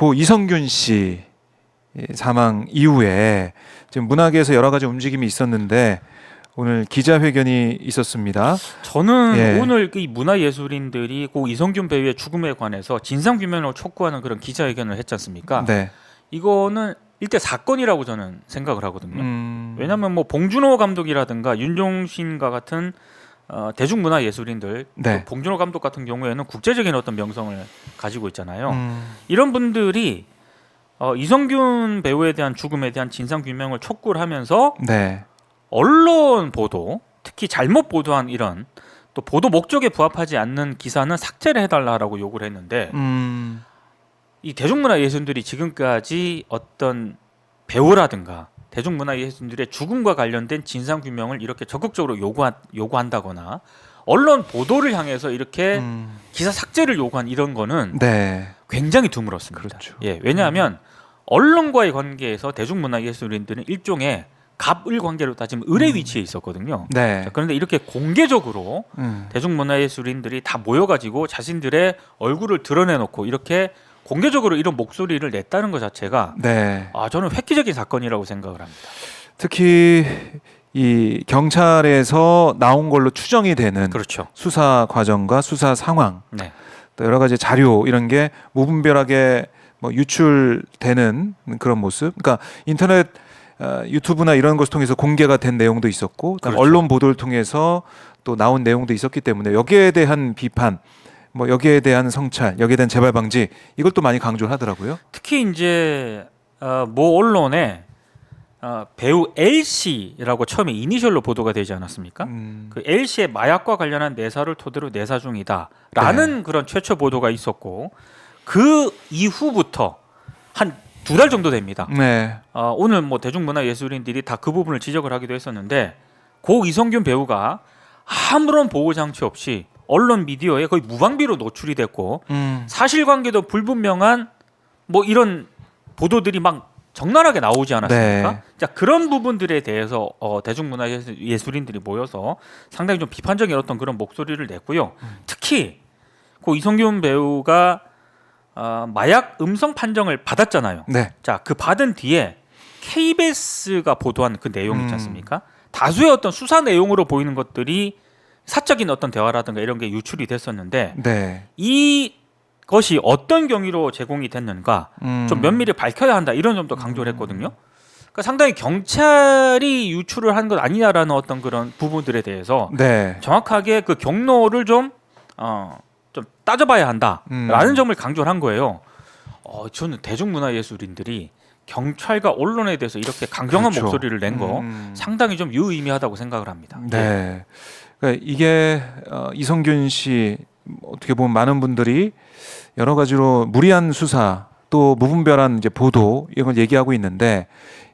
고 이성균 씨 사망 이후에 지금 문화계에서 여러 가지 움직임이 있었는데 오늘 기자회견이 있었습니다. 저는 예. 오늘 이 문화예술인들이 고 이성균 배우의 죽음에 관해서 진상규명을 촉구하는 그런 기자회견을 했지 않습니까? 네. 이거는 일대 사건이라고 저는 생각을 하거든요. 왜냐하면 뭐 봉준호 감독이라든가 윤종신과 같은 대중문화예술인들, 네. 봉준호 감독 같은 경우에는 국제적인 어떤 명성을 가지고 있잖아요. 이런 분들이 이성균 배우에 대한 죽음에 대한 진상규명을 촉구를 하면서 네. 언론 보도, 특히 잘못 보도한 이런 또 보도 목적에 부합하지 않는 기사는 삭제를 해달라고 요구를 했는데 이 대중문화예술인들이 지금까지 어떤 배우라든가 대중문화예술인들의 죽음과 관련된 진상규명을 이렇게 적극적으로 요구한다거나 언론 보도를 향해서 이렇게 기사 삭제를 요구한 이런 거는 네. 굉장히 드물었습니다. 그렇죠. 예, 왜냐하면 언론과의 관계에서 대중문화예술인들은 일종의 갑을 관계로 따지면 을의 위치에 있었거든요. 네. 자, 그런데 이렇게 공개적으로 대중문화예술인들이 다 모여가지고 자신들의 얼굴을 드러내놓고 이렇게 공개적으로 이런 목소리를 냈다는 것 자체가 네. 저는 획기적인 사건이라고 생각을 합니다. 특히 이 경찰에서 나온 걸로 추정이 되는 그렇죠. 수사 과정과 수사 상황, 네. 또 여러 가지 자료 이런 게 무분별하게 뭐 유출되는 그런 모습. 그러니까 인터넷 유튜브나 이런 것을 통해서 공개가 된 내용도 있었고, 그렇죠. 언론 보도를 통해서 또 나온 내용도 있었기 때문에 여기에 대한 비판, 뭐 여기에 대한 성찰, 여기에 대한 재발 방지 이걸 또 많이 강조를 하더라고요. 특히 이제 모 언론에 배우 L 씨라고 처음에 이니셜로 보도가 되지 않았습니까? 그 L 씨의 마약과 관련한 내사를 토대로 내사 중이다라는 그런 최초 보도가 있었고 그 이후부터 한 2달 정도 됩니다. 네. 오늘 뭐 대중문화예술인들이 다 그 부분을 지적을 하기도 했었는데 고 이성균 배우가 아무런 보호 장치 없이 언론 미디어에 거의 무방비로 노출이 됐고 사실관계도 불분명한 뭐 이런 보도들이 막 적나라하게 나오지 않았습니까? 네. 자, 그런 부분들에 대해서 대중문화예술인들이 모여서 상당히 좀 비판적인 어떤 그런 목소리를 냈고요. 특히 고 이성균 배우가 마약 음성 판정을 받았잖아요. 네. 자, 그 받은 뒤에 KBS가 보도한 그 내용 있지 않습니까? 다수의 어떤 수사 내용으로 보이는 것들이 사적인 어떤 대화라든가 이런 게 유출이 됐었는데 네. 이것이 어떤 경위로 제공이 됐는가 좀 면밀히 밝혀야 한다 이런 점도 강조를 했거든요. 그러니까 상당히 경찰이 유출을 한 것 아니냐라는 어떤 그런 부분들에 대해서 네. 정확하게 그 경로를 좀 따져봐야 한다라는 점을 강조를 한 거예요. 저는 대중문화예술인들이 경찰과 언론에 대해서 이렇게 강경한 그렇죠. 목소리를 낸 거 상당히 좀 유의미하다고 생각을 합니다. 네. 그러니까 이게 이성균 씨 어떻게 보면 많은 분들이 여러 가지로 무리한 수사 또 무분별한 이제 보도 이런 걸 얘기하고 있는데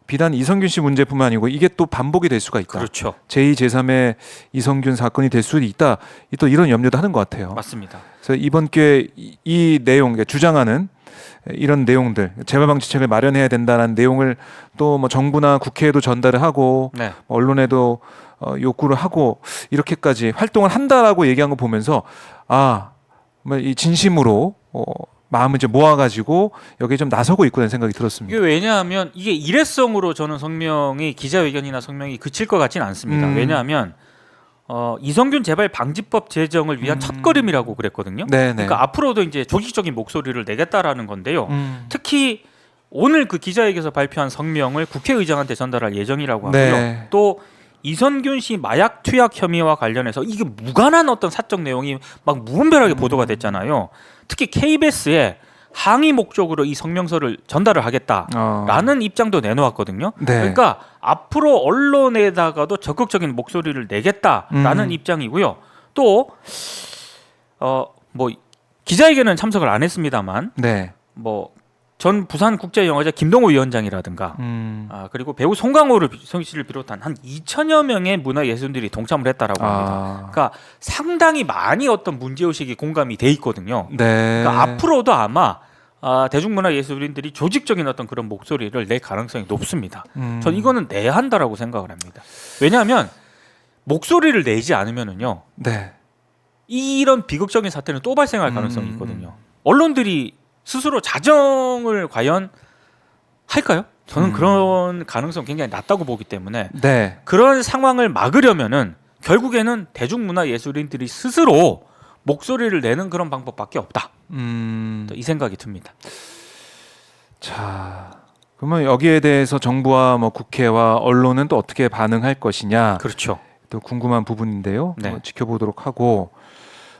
비단 이성균 씨 문제뿐만 아니고 이게 또 반복이 될 수가 있다. 그렇죠. 제2, 제3의 이성균 사건이 될 수도 있다. 또 이런 염려도 하는 것 같아요. 맞습니다. 그래서 이번 기회에 이 내용, 그러니까 주장하는 이런 내용들, 재발방지책을 마련해야 된다는 내용을 또 뭐 정부나 국회에도 전달을 하고 네. 언론에도 욕구를 하고 이렇게까지 활동을 한다라고 얘기한 거 보면서 뭐 이 진심으로 마음을 이제 모아가지고 여기에 좀 나서고 있구나 생각이 들었습니다. 이게 왜냐하면 이게 일회성으로 저는 성명이 기자회견이나 성명이 그칠 것 같지는 않습니다. 왜냐하면 이성균 재발 방지법 제정을 위한 첫걸음이라고 그랬거든요. 네네. 그러니까 앞으로도 이제 조직적인 목소리를 내겠다라는 건데요. 특히 오늘 그 기자회견에서 발표한 성명을 국회의장한테 전달할 예정이라고 하고요. 네. 또 이성균 씨 마약 투약 혐의와 관련해서 이게 무관한 어떤 사적 내용이 막 무분별하게 보도가 됐잖아요. 특히 KBS에 항의 목적으로 이 성명서를 전달을 하겠다라는 입장도 내놓았거든요. 네. 그러니까 앞으로 언론에다가도 적극적인 목소리를 내겠다라는 입장이고요. 또 뭐 기자회견은 참석을 안 했습니다만 네. 뭐 전 부산국제영화제 김동호 위원장이라든가 그리고 배우 송강호 씨를 비롯한 한 2천여 명의 문화예술인들이 동참을 했다라고 합니다. 그러니까 상당히 많이 어떤 문제의식이 공감이 돼 있거든요. 네. 그러니까 앞으로도 아마 대중문화예술인들이 조직적인 어떤 그런 목소리를 낼 가능성이 높습니다. 전 이거는 내야 한다라고 생각을 합니다. 왜냐하면 목소리를 내지 않으면은요, 네. 이런 비극적인 사태는 또 발생할 가능성이 있거든요. 언론들이 스스로 자정을 과연 할까요? 저는 그런 가능성 굉장히 낮다고 보기 때문에 네. 그런 상황을 막으려면은 결국에는 대중문화 예술인들이 스스로 목소리를 내는 그런 방법밖에 없다. 이 생각이 듭니다. 자, 그러면 여기에 대해서 정부와 뭐 국회와 언론은 또 어떻게 반응할 것이냐? 그렇죠. 또 궁금한 부분인데요. 네. 지켜보도록 하고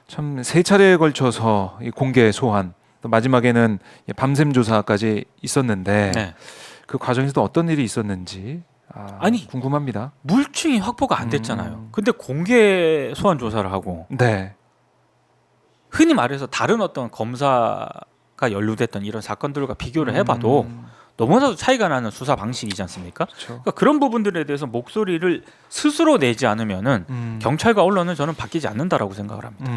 참 세 차례에 걸쳐서 이 공개 소환, 또 마지막에는 밤샘 조사까지 있었는데 네. 그 과정에서 어떤 일이 있었는지 아니, 궁금합니다. 물증이 확보가 안 됐잖아요. 근데 공개 소환 조사를 하고 네, 흔히 말해서 다른 어떤 검사가 연루됐던 이런 사건들과 비교를 해봐도 너무나도 차이가 나는 수사 방식이지 않습니까? 그렇죠. 그러니까 그런 부분들에 대해서 목소리를 스스로 내지 않으면은 경찰과 언론은 저는 바뀌지 않는다라고 생각을 합니다.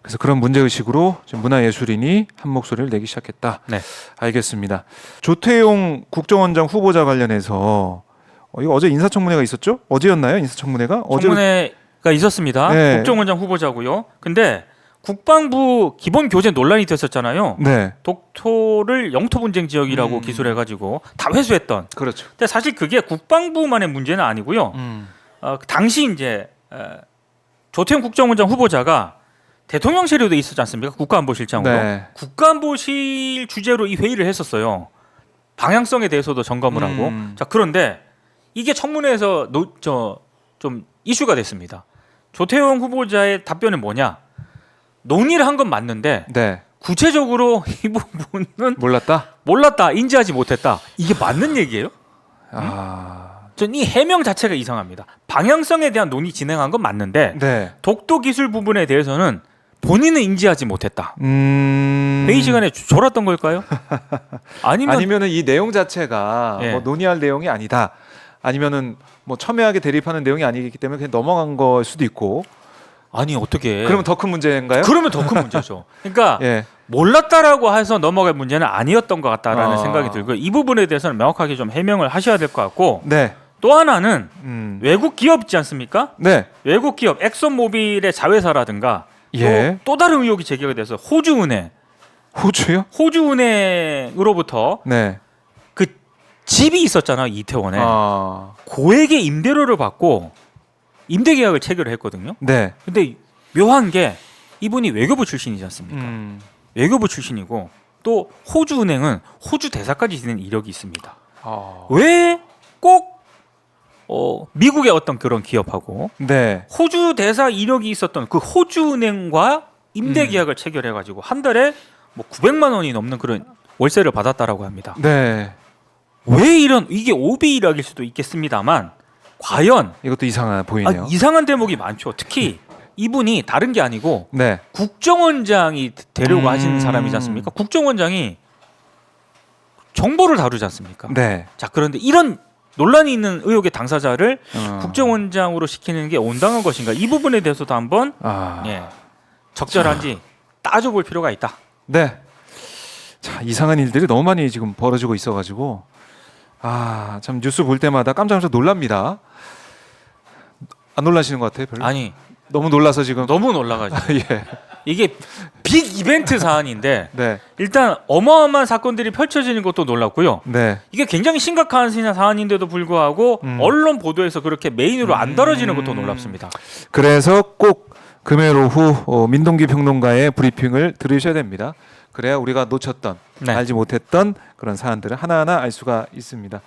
그래서 그런 문제 의식으로 문화예술인이 한 목소리를 내기 시작했다. 네. 알겠습니다. 조태용 국정원장 후보자 관련해서 이거 어제 인사청문회가 있었죠? 어제였나요? 인사청문회가? 청문회가 있었습니다. 네. 국정원장 후보자고요. 근데 국방부 기본 교재 논란이 됐었잖아요. 네, 독토를 영토 분쟁 지역이라고 기술해가지고 다 회수했던. 그렇죠. 근데 사실 그게 국방부만의 문제는 아니고요. 당시 이제 조태용 국정원장 후보자가 대통령실에도 있었지 않습니까? 국가안보실장으로. 네. 국가안보실 주재로 이 회의를 했었어요. 방향성에 대해서도 점검을 하고. 자, 그런데 이게 청문회에서 좀 이슈가 됐습니다. 조태용 후보자의 답변은 뭐냐? 논의를 한 건 맞는데 네. 구체적으로 이 부분은 몰랐다, 인지하지 못했다. 이게 맞는 얘기예요? 전 이 해명 자체가 이상합니다. 방향성에 대한 논의 진행한 건 맞는데 네. 독도 기술 부분에 대해서는 본인은 인지하지 못했다. 회의 시간에 졸았던 걸까요? 아니면은 이 내용 자체가 예. 뭐 논의할 내용이 아니다. 아니면은 뭐 첨예하게 대립하는 내용이 아니기 때문에 그냥 넘어간 걸 수도 있고. 아니 어떻게? 그러면 더 큰 문제인가요? 그러면 더 큰 문제죠. 그러니까 예. 몰랐다라고 해서 넘어갈 문제는 아니었던 것 같다라는 생각이 들고 이 부분에 대해서는 명확하게 좀 해명을 하셔야 될 것 같고 네. 또 하나는 외국 기업 있지 않습니까? 네. 외국 기업 엑슨모빌의 자회사라든가 예. 또 다른 의혹이 제기가 돼서 호주은행 호주요? 호주은행으로부터 네. 그 집이 있었잖아요, 이태원에. 아. 고액의 임대료를 받고 임대 계약을 체결을 했거든요. 네. 근데 묘한 게 이분이 외교부 출신이지 않습니까? 외교부 출신이고 또 호주은행은 호주 대사까지 지낸 이력이 있습니다. 왜 꼭 미국의 어떤 그런 기업하고 네. 호주 대사 이력이 있었던 그 호주은행과 임대 계약을 체결해가지고 한 달에 뭐 900만 원이 넘는 그런 월세를 받았다라고 합니다. 네. 왜 이게 오비 일학일 수도 있겠습니다만 과연 이것도 이상해 보이네요. 이상한 대목이 많죠. 특히 이분이 다른 게 아니고 네. 국정원장이 되려고 하시는 사람이지 않습니까? 국정원장이 정보를 다루지 않습니까? 네. 자, 그런데 이런 논란이 있는 의혹의 당사자를 국정원장으로 시키는 게 온당한 것인가? 이 부분에 대해서도 한번 적절한지 따져볼 필요가 있다. 네. 자, 이상한 일들이 너무 많이 지금 벌어지고 있어가지고 참 뉴스 볼 때마다 깜짝 놀랍니다. 안 놀라시는 것 같아요, 별로? 아니, 너무 놀라서 지금. 너무 놀라가지고 예. 이게 빅 이벤트 사안인데 네. 일단 어마어마한 사건들이 펼쳐지는 것도 놀랍고요. 네. 이게 굉장히 심각한 사안인데도 불구하고 언론 보도에서 그렇게 메인으로 안 다뤄지는 것도 놀랍습니다. 그래서 꼭 금요일 오후 민동기 평론가의 브리핑을 들으셔야 됩니다. 그래야 우리가 놓쳤던, 네. 알지 못했던 그런 사안들을 하나하나 알 수가 있습니다.